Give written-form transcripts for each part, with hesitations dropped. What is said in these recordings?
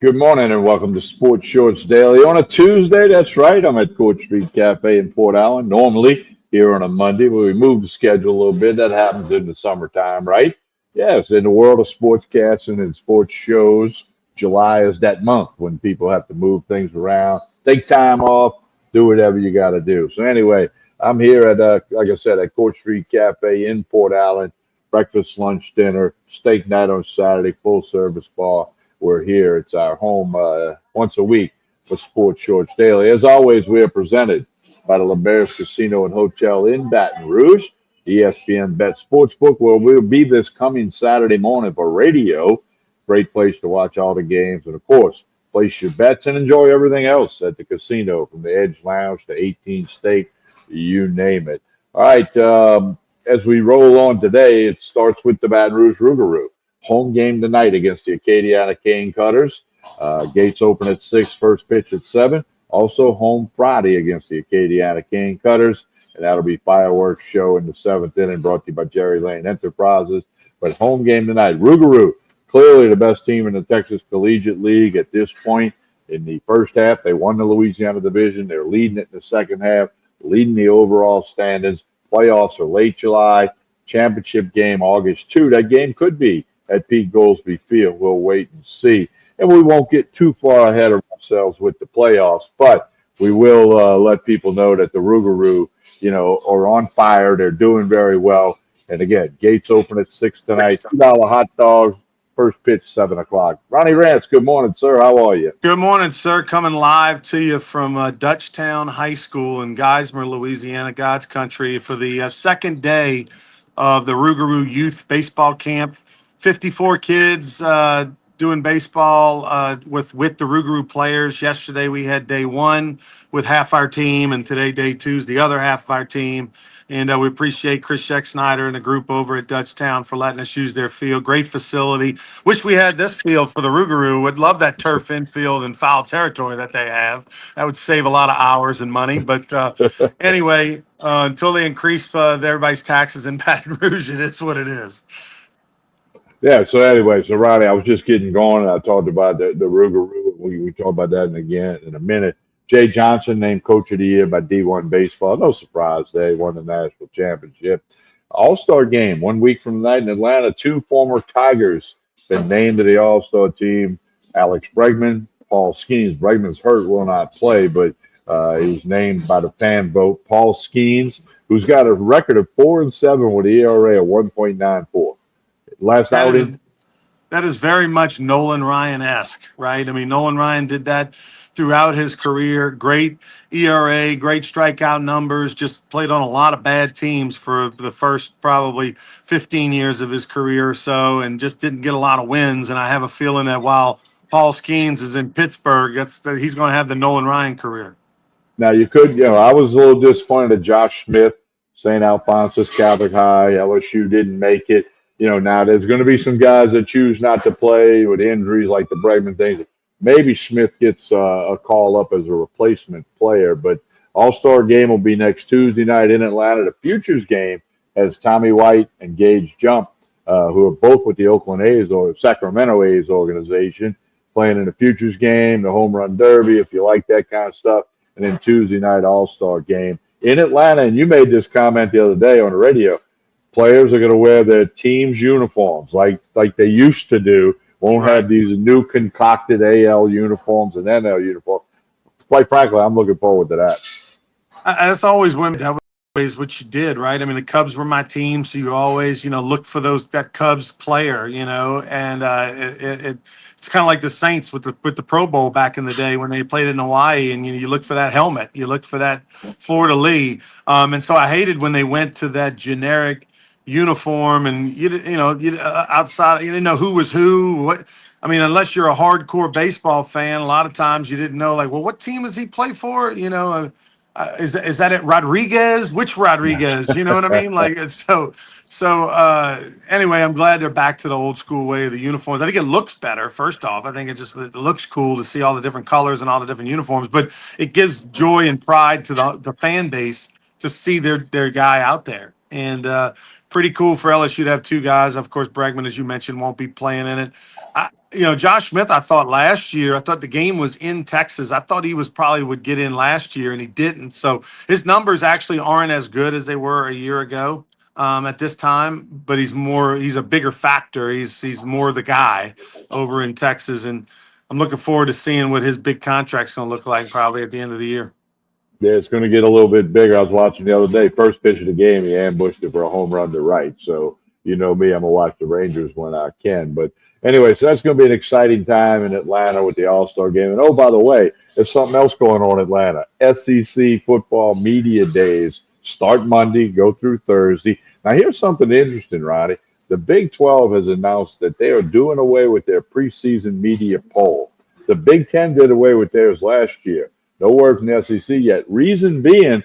Good morning and welcome to Sports Shorts Daily on a Tuesday. That's right. I'm at Court Street Cafe in Port Allen. Normally here on a Monday, but we move the schedule a little bit. That happens in the summertime, right? Yes, in the world of sportscasting and sports shows, July is that month when people have to move things around, take time off, do whatever you got to do. So anyway, I'm here at, like I said, at Court Street Cafe in Port Allen. Breakfast, lunch, dinner, steak night on Saturday, full service bar. We're here. It's our home once a week for Sports Shorts Daily. As always, we are presented by the LeBears Casino and Hotel in Baton Rouge, ESPN Bet Sportsbook, where we'll be this coming Saturday morning for radio. Great place to watch all the games. And, of course, place your bets and enjoy everything else at the casino, from the Edge Lounge to 18 State, you name it. All right, as we roll on today, it starts with the Baton Rouge Rougarou. Home game tonight against the Acadiana Cane Cutters. Gates open at 6, first pitch at 7. Also home Friday against the Acadiana Cane Cutters, and that'll be fireworks show in the 7th inning, brought to you by Jerry Lane Enterprises. But home game tonight, Rougarou, clearly the best team in the Texas Collegiate League at this point. In the first half, they won the Louisiana Division. They're leading it in the second half, leading the overall standings. Playoffs are late July. Championship game August 2. That game could be at Pete Goolsbee Field. We'll wait and see. And we won't get too far ahead of ourselves with the playoffs, but we will let people know that the Rougarou, are on fire. They're doing very well. And again, gates open at 6 tonight. $2 hot dogs. First pitch, 7 o'clock. Ronnie Rance, good morning, sir. How are you? Good morning, sir. Coming live to you from Dutchtown High School in Geismar, Louisiana, God's country, for the second day of the Rougarou Youth Baseball Camp. 54 kids doing baseball with the Rougarou players. Yesterday we had day one with half our team, and today day two is the other half of our team. And we appreciate Chris Scheck-Snyder and the group over at Dutchtown for letting us use their field. Great facility. Wish we had this field for the Rougarou. Would love that turf infield and foul territory that they have. That would save a lot of hours and money. But anyway, until they increase everybody's taxes in Baton Rouge, it is what it is. Yeah, so anyway, so Ronnie, I was just getting going, and I talked about the Rougarou. We talk about that in a minute. Jay Johnson named Coach of the Year by D1 Baseball. No surprise, they won the national championship. All-Star game 1 week from tonight in Atlanta. Two former Tigers been named to the All-Star team. Alex Bregman, Paul Skeens. Bregman's hurt, will not play, but he was named by the fan vote. Paul Skeens, who's got a record of 4-7 with an ERA of 1.94. Last That is outing. that is very much Nolan Ryan-esque, right? I mean, Nolan Ryan did that throughout his career. Great ERA, great strikeout numbers, just played on a lot of bad teams for the first probably 15 years of his career or so, and just didn't get a lot of wins. And I have a feeling that while Paul Skeens is in Pittsburgh, he's going to have the Nolan Ryan career. Now I was a little disappointed that Josh Smith, St. Alphonsus Catholic High, LSU didn't make it. Now there's going to be some guys that choose not to play with injuries like the Bregman things. Maybe Smith gets a call up as a replacement player, but All-Star game will be next Tuesday night in Atlanta. The Futures game has Tommy White and Gage Jump, who are both with the Oakland A's or Sacramento A's organization, playing in the Futures game, the Home Run Derby, if you like that kind of stuff, and then Tuesday night All-Star game in Atlanta. And you made this comment the other day on the radio. Players are going to wear their team's uniforms like they used to do. Won't Right. have these new concocted AL uniforms and NL uniforms. Quite frankly, I'm looking forward to that. That's always what you did, right? I mean, the Cubs were my team, so you always, look for that Cubs player, and it's kind of like the Saints with the Pro Bowl back in the day when they played in Hawaii, and you look for that helmet, you looked for that Florida Lee, and so I hated when they went to that generic uniform, and outside, you didn't know who was who. What I mean, unless you're a hardcore baseball fan, a lot of times you didn't know, like, well, what team does he play for? Is that it? Rodriguez? Which Rodriguez? You know what I mean? Like, it's anyway, I'm glad they're back to the old school way of the uniforms. I think it looks better. First off, I think it looks cool to see all the different colors and all the different uniforms. But it gives joy and pride to the fan base to see their guy out there. And pretty cool for LSU to have two guys. Of course, Bregman, as you mentioned, won't be playing in it. Josh Smith, I thought last year, I thought the game was in Texas. I thought he was probably would get in last year, and he didn't. So his numbers actually aren't as good as they were a year ago at this time. But he's a bigger factor. He's more the guy over in Texas, and I'm looking forward to seeing what his big contract's going to look like probably at the end of the year. Yeah, it's going to get a little bit bigger. I was watching the other day, first pitch of the game, he ambushed it for a home run to right. So, you know me, I'm going to watch the Rangers when I can. But anyway, so that's going to be an exciting time in Atlanta with the All Star game. And oh, by the way, there's something else going on in Atlanta. SEC football media days start Monday, go through Thursday. Now, here's something interesting, Ronnie. The Big 12 has announced that they are doing away with their preseason media poll. The Big 10 did away with theirs last year. No word from the SEC yet. Reason being,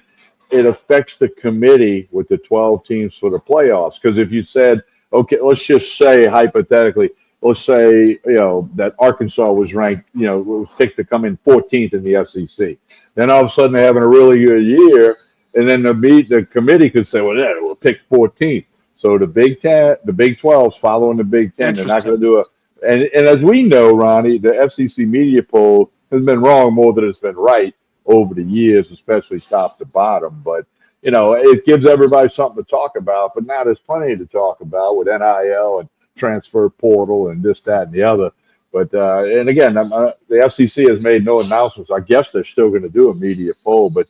it affects the committee with the 12 teams for the playoffs. Because if you said, okay, let's just say hypothetically, let's say that Arkansas was ranked, was picked to come in 14th in the SEC. Then all of a sudden they're having a really good year, and then the committee could say, well, yeah, we'll pick 14th. So the Big 10, the Big 12's following the Big 10. They're not going to Interesting. do a and as we know, Ronnie, the FCC media poll has been wrong more than it's been right over the years, especially top to bottom. But it gives everybody something to talk about. But now there's plenty to talk about with NIL and transfer portal and this, that, and the other. But and again, the FCC has made no announcements. I guess they're still going to do a media poll, but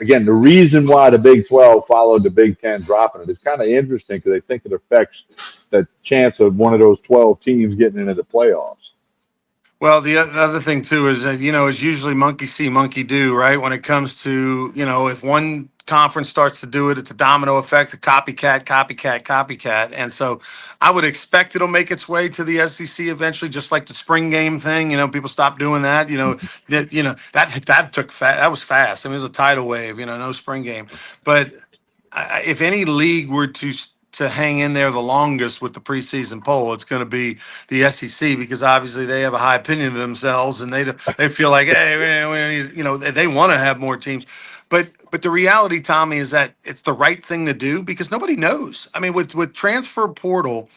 again, the reason why the Big 12 followed the Big 10 dropping it is kind of interesting because they think it affects the chance of one of those 12 teams getting into the playoffs. Well, the other thing too is that it's usually monkey see, monkey do, right? When it comes to if one conference starts to do it, it's a domino effect, a copycat, copycat, copycat, and so I would expect it'll make its way to the SEC eventually, just like the spring game thing. People stop doing that. That that was fast. I mean, it was a tidal wave. No spring game, but if any league were to hang in there the longest with the preseason poll, it's going to be the SEC because obviously they have a high opinion of themselves and they feel like hey they want to have more teams, but the reality, Tommy, is that it's the right thing to do because nobody knows. I mean, with transfer portal,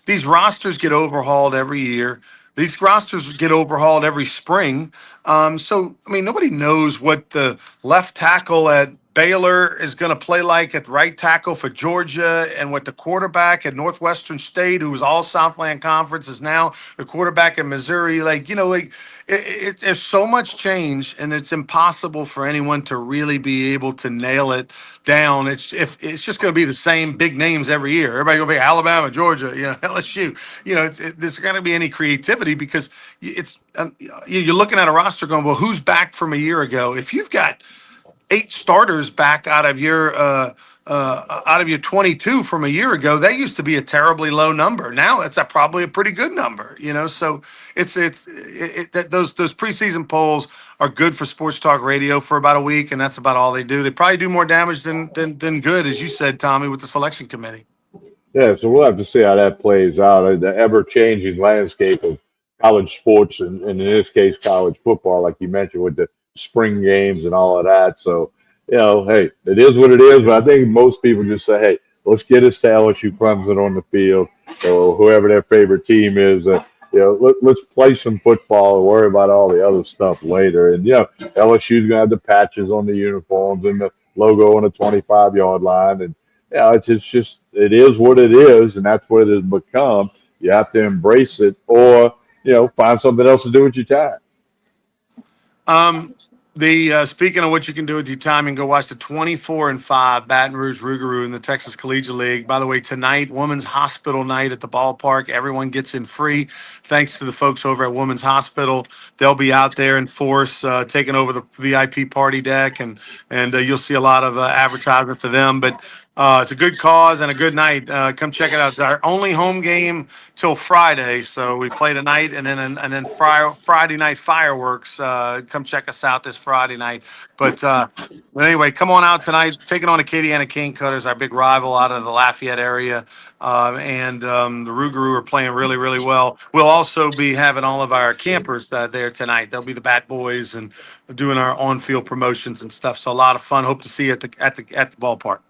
these rosters get overhauled every year. These rosters get overhauled every spring. So, I mean, nobody knows what the left tackle at Baylor is going to play like at right tackle for Georgia, and what the quarterback at Northwestern State, who was all Southland Conference, is now the quarterback in Missouri. There's so much change, and it's impossible for anyone to really be able to nail it down. It's just going to be the same big names every year. Everybody going to be Alabama, Georgia, LSU. There's going to be any creativity because you're looking at a roster going, well, who's back from a year ago? If you've got 8 starters back out of your 22 from a year ago, that used to be a terribly low number. Now it's probably a pretty good number, So those preseason polls are good for sports talk radio for about a week, and that's about all they do. They probably do more damage than good, as you said, Tommy, with the selection committee. Yeah, so we'll have to see how that plays out. The ever changing landscape of college sports, and in this case, college football, like you mentioned, with the spring games and all of that. So, hey, it is what it is. But I think most people just say, hey, let's get us to LSU Clemson on the field, or whoever their favorite team is. Let's play some football and worry about all the other stuff later. And, LSU's going to have the patches on the uniforms and the logo on the 25-yard line. And, it's just it is what it is, and that's what it has become. You have to embrace it, or find something else to do with your time. The speaking of what you can do with your time, and go watch the 24-5 Baton Rouge Rougarou in the Texas Collegiate League. By the way, tonight, Women's Hospital night at the ballpark. Everyone gets in free, thanks to the folks over at Women's Hospital. They'll be out there in force, taking over the VIP party deck, and you'll see a lot of advertisement for them. But it's a good cause and a good night. Come check it out. It's our only home game till Friday, so we play tonight, and then Friday night fireworks. Come check us out this Friday night. But anyway, come on out tonight. Taking on the Acadiana Cane Cutters, our big rival out of the Lafayette area, and the Rougarou are playing really, really well. We'll also be having all of our campers there tonight. They'll be the Bat Boys and doing our on-field promotions and stuff. So a lot of fun. Hope to see you at the ballpark.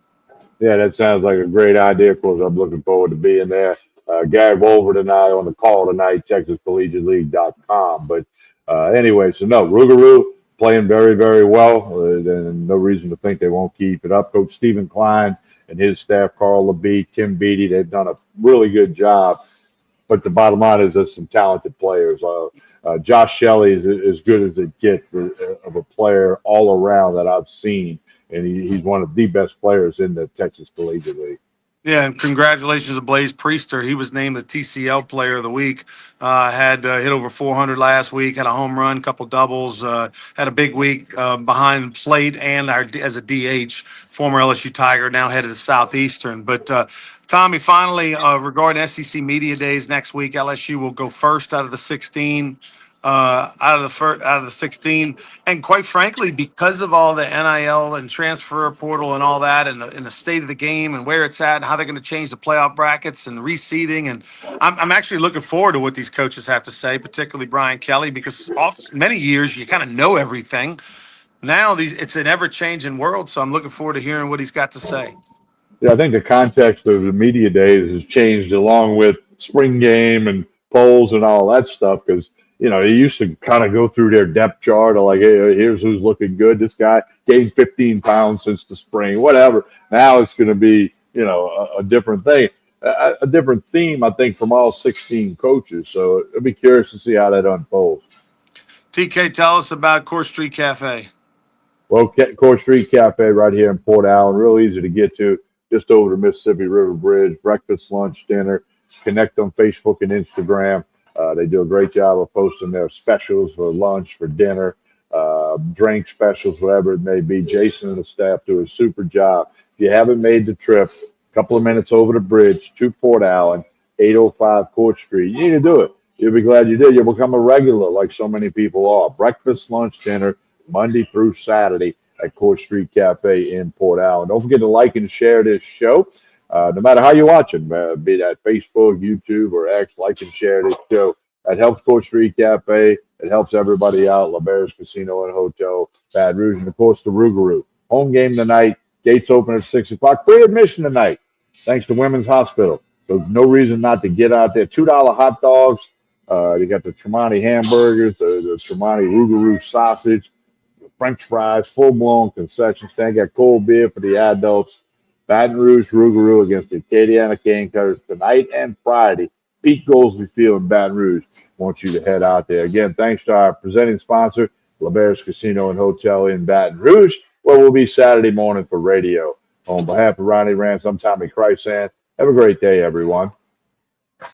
Yeah, that sounds like a great idea. Of course, I'm looking forward to being there. Gary Wolver and I on the call tonight, TexasCollegiateLeague.com. But anyway, so no, Rougarou playing very, very well. And no reason to think they won't keep it up. Coach Stephen Klein and his staff, Carl LeBee, Tim Beattie, they've done a really good job. But the bottom line is there's some talented players. Josh Shelley is as good as it gets of a player all around that I've seen. And he's one of the best players in the Texas Collegiate League. Yeah, and congratulations to Blaze Priester. He was named the TCL Player of the Week. Had hit over 400 last week, had a home run, couple doubles, had a big week behind plate and as a DH, former LSU Tiger, now headed to Southeastern. But Tommy, finally, regarding SEC Media Days next week, LSU will go first out of the 16. Out of the 16, and quite frankly, because of all the NIL and transfer portal and all that, and the state of the game and where it's at, and how they're going to change the playoff brackets and reseeding, and I'm actually looking forward to what these coaches have to say, particularly Brian Kelly, because many years you kind of know everything. Now it's an ever-changing world, so I'm looking forward to hearing what he's got to say. Yeah, I think the context of the media days has changed along with spring game and polls and all that stuff because they used to kind of go through their depth chart of like, hey, here's who's looking good. This guy gained 15 pounds since the spring, whatever. Now it's going to be, a different thing, a different theme, I think, from all 16 coaches. So I'll be curious to see how that unfolds. TK, tell us about Court Street Cafe. Well, Court Street Cafe right here in Port Allen, real easy to get to, just over the Mississippi River Bridge. Breakfast, lunch, dinner. Connect on Facebook and Instagram. They do a great job of posting their specials for lunch, for dinner, drink specials, whatever it may be. Jason and the staff do a super job. If you haven't made the trip, a couple of minutes over the bridge to Port Allen, 805 Court Street, you need to do it. You'll be glad you did. You'll become a regular like so many people are. Breakfast, lunch, dinner, Monday through Saturday at Court Street Cafe in Port Allen. Don't forget to like and share this show. No matter how you're watching, be that Facebook, YouTube, or X, like and share this show. That helps Court Street Cafe. It helps everybody out. LeBear's Casino and Hotel, Baton Rouge, and of course the Rougarou. Home game tonight. Gates open at 6 o'clock. Free admission tonight, thanks to Women's Hospital. So no reason not to get out there. $2 hot dogs. You got the Tremonti hamburgers, the Tremonti Rougarou sausage, French fries, full-blown concession stand. Got cold beer for the adults. Baton Rouge Rougarou against the Acadiana Cane Cutters tonight and Friday. Pete Goldsby Field in Baton Rouge wants you to head out there. Again, thanks to our presenting sponsor, LeBear's Casino and Hotel in Baton Rouge, where we'll be Saturday morning for radio. On behalf of Ronnie Rance, I'm Tommy Chrysan. Have a great day, everyone.